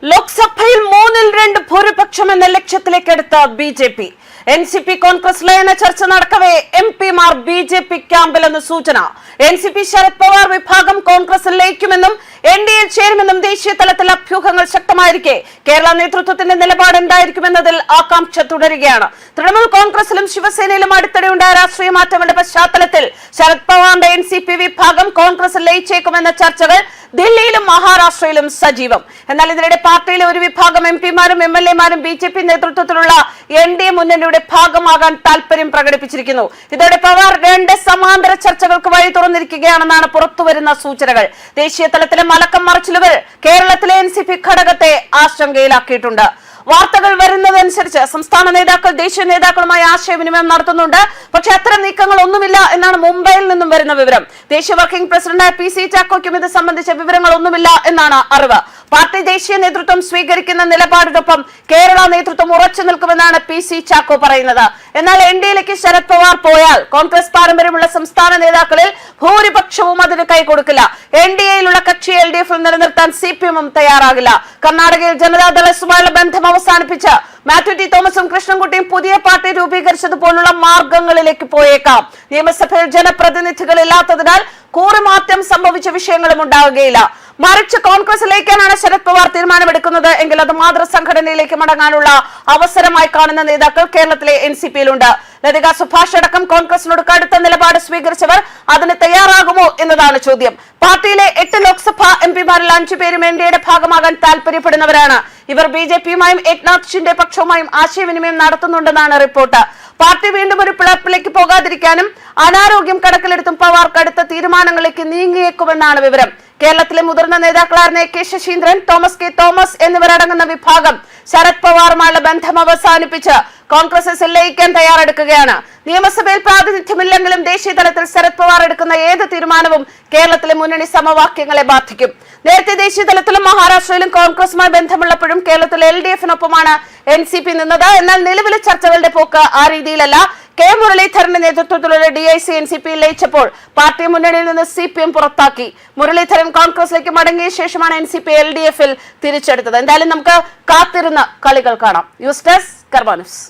ലോക്സഭയിൽ 3-2 ഭൂരിപക്ഷം എന്ന ലക്ഷ്യത്തിലേക്കെടുത്ത ബി.ജെ.പി. എൻ.സി.പി കോൺഗ്രസ് ലയന ചർച്ച നടക്കവേ എം.പിമാർ ബി.ജെ.പി ക്യാമ്പിലെന്ന് സൂചന. എൻ.സി.പി ശരത് പവാർ വിഭാഗം കോൺഗ്രസിൽ ലയിക്കുമെന്നും എൻ.ഡി.എയിൽ ചേരുമെന്നും ദേശീയ തലത്തിൽ അഭ്യൂഹങ്ങൾ ശക്തമായിരിക്കെ കേരള നേതൃത്വത്തിന്റെ നിലപാട് എന്തായിരിക്കുമെന്നതിൽ ആകാംക്ഷ തുടരുകയാണ്. തൃണമൂൽ കോൺഗ്രസിലും ശിവസേനയിലും അടുത്തിടെയുണ്ടായ രാഷ്ട്രീയ മാറ്റങ്ങളുടെ പശ്ചാത്തലത്തിൽ ശരത് പവാറിന്റെ എൻ.സി.പി വിഭാഗം കോൺഗ്രസിൽ ലയിച്ചേക്കുമെന്ന ചർച്ചകൾ ദില്ലിയിലും മഹാരാഷ്ട്രയിലും സജീവം. എന്നാൽ ഇതിനിടെ പാർട്ടിയിലെ ഒരു വിഭാഗം എം.പിമാരും എം.എൽ.എമാരും ബി.ജെ.പി നേതൃത്വത്തിലുള്ള എൻ.ഡി.എ മുന്നണിയുടെ ഭാഗമാകാൻ താൽപര്യം പ്രകടിപ്പിച്ചിരിക്കുന്നു. ഇതോടെ പവാർ 2 സമാന്തര ചർച്ചകൾക്ക് വഴി തുറന്നിരിക്കുകയാണെന്നാണ് പുറത്തുവരുന്ന സൂചനകൾ. ദേശീയ തലത്തിലെ മലക്കം മറിച്ചിലുകൾ കേരളത്തിലെ എൻ.സി.പി ഘടകത്തെ ആശങ്കയിലാക്കിയിട്ടുണ്ട്. വാർത്തകൾ വരുന്നതനുസരിച്ച് സംസ്ഥാന നേതാക്കൾ ദേശീയ നേതാക്കളുമായി ആശയവിനിമയം നടത്തുന്നുണ്ട്. പക്ഷെ അത്തരം നീക്കങ്ങൾ ഒന്നുമില്ല എന്നാണ് മുംബൈയിൽ നിന്നും വരുന്ന വിവരം. ദേശീയ വർക്കിംഗ് പ്രസിഡന്റായ പി.സി. ചാക്കോയ്ക്കും ഇത് സംബന്ധിച്ച വിവരങ്ങൾ ഒന്നുമില്ല എന്നാണ് അറിവ്. പാർട്ടി ദേശീയ നേതൃത്വം സ്വീകരിക്കുന്ന നിലപാടിനൊപ്പം കേരള നേതൃത്വം ഉറച്ചു നിൽക്കുമെന്നാണ് പി.സി. ചാക്കോ പറയുന്നത്. എന്നാൽ എൻ.ഡി.എയിലേക്ക് ശരത് പവാർ പോയാൽ കോൺഗ്രസ് പാരമ്പര്യമുള്ള സംസ്ഥാന നേതാക്കളിൽ ഭൂരിപക്ഷവും അതിന് കൈകൊടുക്കില്ല. എൻ.ഡി.എയിലുള്ള കക്ഷി എൽ.ഡി.എഫിൽ നിലനിർത്താൻ സി.പി.എമ്മും തയ്യാറാകില്ല. കർണാടകയിൽ ജനതാദളുമായുള്ള ബന്ധം അവസാനിപ്പിച്ച് മാത്യു ടി തോമസും കൃഷ്ണൻകുട്ടിയും പുതിയ പാർട്ടി രൂപീകരിച്ചതുപോലുള്ള മാർഗങ്ങളിലേക്ക് പോയേക്കാം. നിയമസഭയിൽ ജനപ്രതിനിധികൾ ഇല്ലാത്തതിനാൽ കൂറുമാറ്റം സംഭവിച്ച വിഷയങ്ങളും ഉണ്ടാവുകയില്ല. മറിച്ച് കോൺഗ്രസിലേക്കാണ് ശരത് പവാർ തീരുമാനമെടുക്കുന്നത് എങ്കിൽ അത് മാതൃസംഘടനയിലേക്ക് മടങ്ങാനുള്ള അവസരമായി കാണുന്ന നേതാക്കൾ കേരളത്തിലെ എൻ.സി.പിയിലുണ്ട്. ലതിക സുഭാഷ് അടക്കം കോൺഗ്രസിനോട് കടുത്ത നിലപാട് സ്വീകരിച്ചവർ അതിന് തയ്യാറാകുമോ എന്നതാണ് ചോദ്യം. പാർട്ടിയിലെ 8 ലോക്സഭാ എം.പിമാരിൽ 5 പേരും എൻ.ഡി.എയുടെ ഭാഗമാകാൻ താല്പര്യപ്പെടുന്നവരാണ്. ഇവർ ബി.ജെ.പിയുമായും ഏക്നാഥ് ഷിൻഡെ പക്ഷവുമായും ആശയവിനിമയം നടത്തുന്നുണ്ടെന്നാണ് റിപ്പോർട്ട്. പാർട്ടി വീണ്ടും ഒരു പിളർപ്പിലേക്ക് പോകാതിരിക്കാനും അനാരോഗ്യം കണക്കിലെടുത്തും പവാർ കടുത്ത തീരുമാനങ്ങളിലേക്ക് നീങ്ങിയേക്കുമെന്നാണ് വിവരം. കേരളത്തിലെ മുതിർന്ന നേതാക്കളായിരുന്ന K Saseendran, Thomas K Thomas എന്നിവരടങ്ങുന്ന വിഭാഗം ശരത് പവാറുമായുള്ള ബന്ധം അവസാനിപ്പിച്ച് കോൺഗ്രസിൽ ലയിക്കാൻ തയ്യാറെടുക്കുകയാണ്. നിയമസഭയിൽ പ്രാതിനിധ്യമില്ലെങ്കിലും ദേശീയ തലത്തിൽ ശരത് പവാർ എടുക്കുന്ന ഏത് തീരുമാനവും കേരളത്തിലെ മുന്നണി സമവാക്യങ്ങളെ ബാധിക്കും. നേരത്തെ ദേശീയ തലത്തിലും മഹാരാഷ്ട്രയിലും കോൺഗ്രസുമായി ബന്ധമുള്ളപ്പോഴും കേരളത്തിൽ എൽ.ഡി.എഫിനൊപ്പമാണ് എൻ.സി.പി നിന്നത്. എന്നാൽ നിലവിലെ ചർച്ചകളുടെ പോക്ക് ആ രീതിയിലല്ല. കെ മുരളീധരന്റെ നേതൃത്വത്തിലുള്ള ഡി.ഐ.സി എൻ.സി.പിയിൽ ലയിച്ചപ്പോൾ പാർട്ടി മുന്നണിയിൽ നിന്ന് സി.പി.എം പുറത്താക്കി. മുരളീധരൻ കോൺഗ്രസിലേക്ക് മടങ്ങിയ ശേഷമാണ് എൻ.സി.പി എൽ.ഡി.എഫിൽ തിരിച്ചെടുത്തത്. എന്തായാലും നമുക്ക് കാത്തിരുന്ന കളികൾ കാണാം. ന്യൂസ് ഡെസ്ക് കർമ്മ ന്യൂസ്.